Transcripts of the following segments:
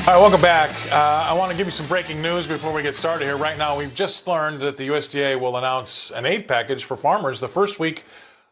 All right, welcome back. I want to give you some breaking news before we get started here. Right now, we've just learned that the USDA will announce an aid package for farmers the first week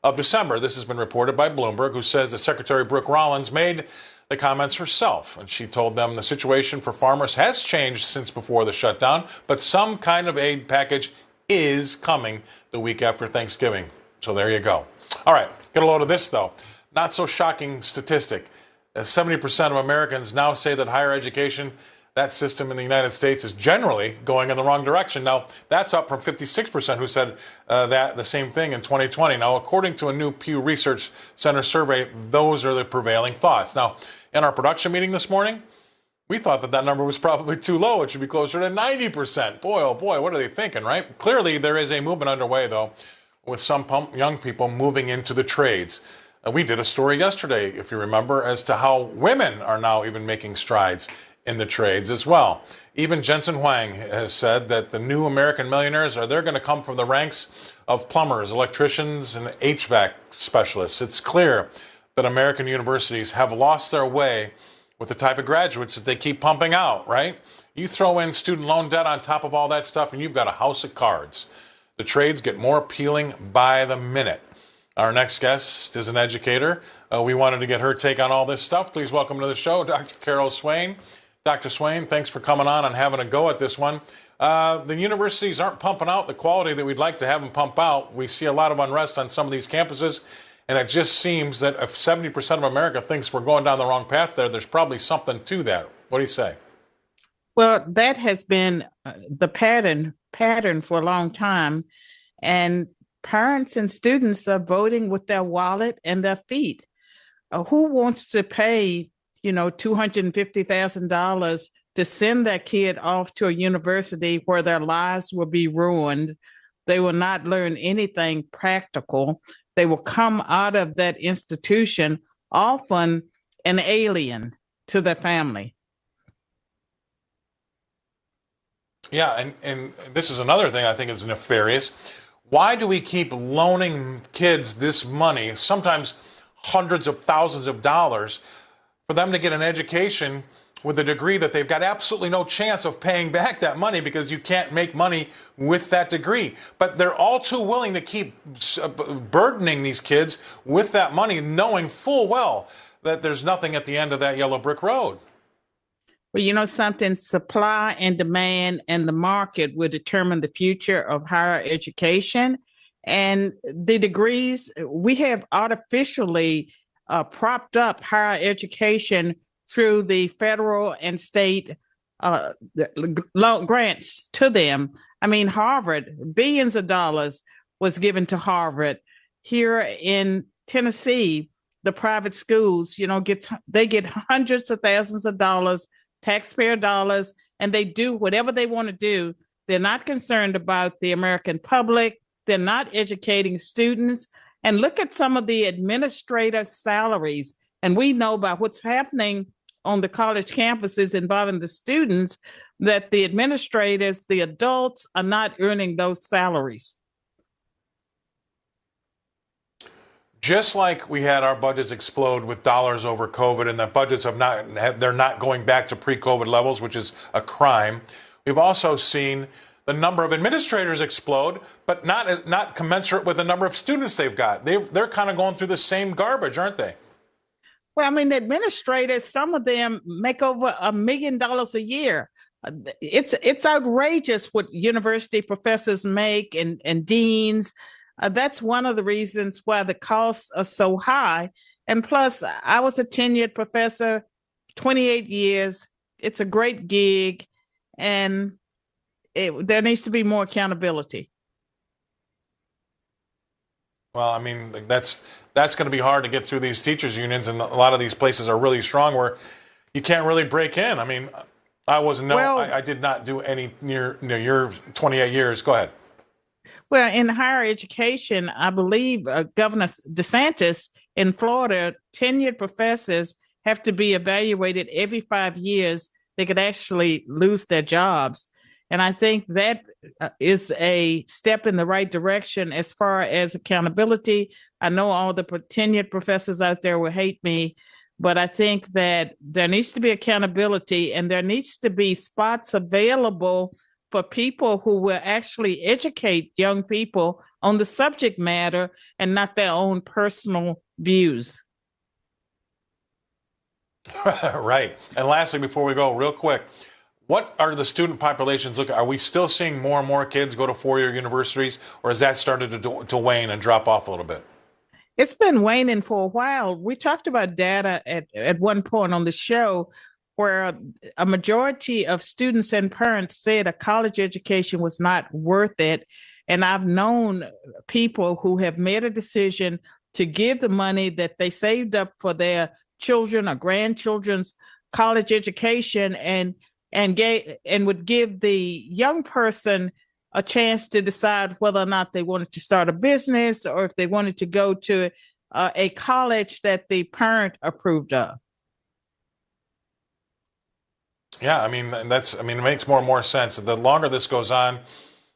of December. This has been reported by Bloomberg, who says that Secretary Brooke Rollins made the comments herself. And she told them the situation for farmers has changed since before the shutdown, but some kind of aid package is coming the week after Thanksgiving. So there you go. All right, get a load of this, though. Not so shocking statistic. 70% of Americans now say that higher education, that system in the United States, is generally going in the wrong direction. Now, that's up from 56% who said that the same thing in 2020. Now, according to a new Pew Research Center survey, those are the prevailing thoughts. Now, in our production meeting this morning, we thought that that number was probably too low. It should be closer to 90%. Boy, oh boy, what are they thinking, right? Clearly, there is a movement underway, though, with some young people moving into the trades. We did a story yesterday, if you remember, as to how women are now even making strides in the trades as well. Even Jensen Huang has said that the new American millionaires they're going to come from the ranks of plumbers, electricians, and HVAC specialists. It's clear that American universities have lost their way with the type of graduates that they keep pumping out, right? You throw in student loan debt on top of all that stuff, and you've got a house of cards. The trades get more appealing by the minute. Our next guest is an educator. We wanted to get her take on all this stuff. Please welcome to the show, Dr. Carol Swain. Dr. Swain, thanks for coming on and having a go at this one. The universities aren't pumping out the quality that we'd like to have them pump out. We see a lot of unrest on some of these campuses, and it just seems that if 70% of America thinks we're going down the wrong path there's probably something to that. What do you say? Well, that has been the pattern for a long time, and parents and students are voting with their wallet and their feet. Who wants to pay, $250,000 to send their kid off to a university where their lives will be ruined? They will not learn anything practical. They will come out of that institution often an alien to their family. Yeah, and this is another thing I think is nefarious. Why do we keep loaning kids this money, sometimes hundreds of thousands of dollars, for them to get an education with a degree that they've got absolutely no chance of paying back that money because you can't make money with that degree? But they're all too willing to keep burdening these kids with that money, knowing full well that there's nothing at the end of that yellow brick road. Well, something, supply and demand and the market will determine the future of higher education. And the degrees, we have artificially propped up higher education through the federal and state grants to them. I mean, Harvard, billions of dollars was given to Harvard. Here in Tennessee, the private schools, they get hundreds of thousands of dollars, taxpayer dollars, and they do whatever they want to do. They're not concerned about the American public. They're not educating students. And look at some of the administrative salaries. And we know about what's happening on the college campuses involving the students, that the administrators, the adults, are not earning those salaries. Just like we had our budgets explode with dollars over COVID, and the budgets they're not going back to pre-COVID levels, which is a crime. We've also seen the number of administrators explode, but not commensurate with the number of students they've got. They're kind of going through the same garbage, aren't they? Well, I mean, the administrators, some of them make over $1 million a year. It's outrageous what university professors make and deans. That's one of the reasons why the costs are so high. And plus, I was a tenured professor, 28 years. It's a great gig, and there needs to be more accountability. Well, I mean, that's going to be hard to get through these teachers unions, and a lot of these places are really strong where you can't really break in. I mean, I did not do any near your 28 years. Go ahead. Well, in higher education, I believe Governor DeSantis in Florida, tenured professors have to be evaluated every 5 years. They could actually lose their jobs. And I think that is a step in the right direction as far as accountability. I know all the tenured professors out there will hate me, But I think that there needs to be accountability, and there needs to be spots available for people who will actually educate young people on the subject matter and not their own personal views. Right. And lastly, before we go, real quick, what are the student populations looking? Are we still seeing more and more kids go to four-year universities, or has that started to wane and drop off a little bit? It's been waning for a while. We talked about data at one point on the show where a majority of students and parents said a college education was not worth it. And I've known people who have made a decision to give the money that they saved up for their children or grandchildren's college education and would give the young person a chance to decide whether or not they wanted to start a business or if they wanted to go to a college that the parent approved of. Yeah, I mean, it makes more and more sense. The longer this goes on,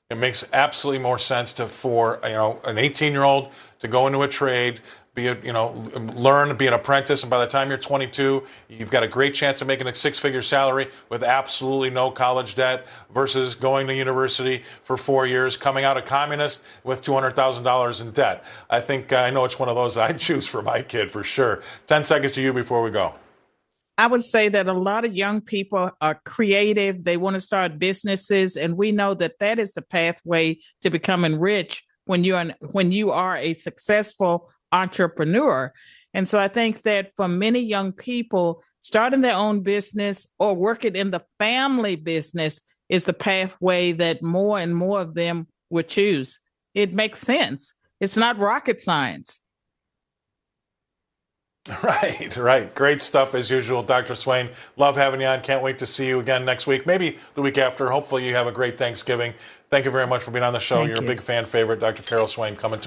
it makes absolutely more sense for an 18-year-old to go into a trade, learn, be an apprentice, and by the time you're 22, you've got a great chance of making a six-figure salary with absolutely no college debt versus going to university for 4 years, coming out a communist with $200,000 in debt. I think I know it's one of those I'd choose for my kid for sure. 10 seconds to you before we go. I would say that a lot of young people are creative. They want to start businesses, and we know that that is the pathway to becoming rich when you are a successful entrepreneur. And so I think that for many young people, starting their own business or working in the family business is the pathway that more and more of them would choose. It makes sense. It's not rocket science. Right. Great stuff as usual, Dr. Swain. Love having you on. Can't wait to see you again next week, maybe the week after. Hopefully you have a great Thanksgiving. Thank you very much for being on the show. You're a big fan favorite, Dr. Carol Swain, coming to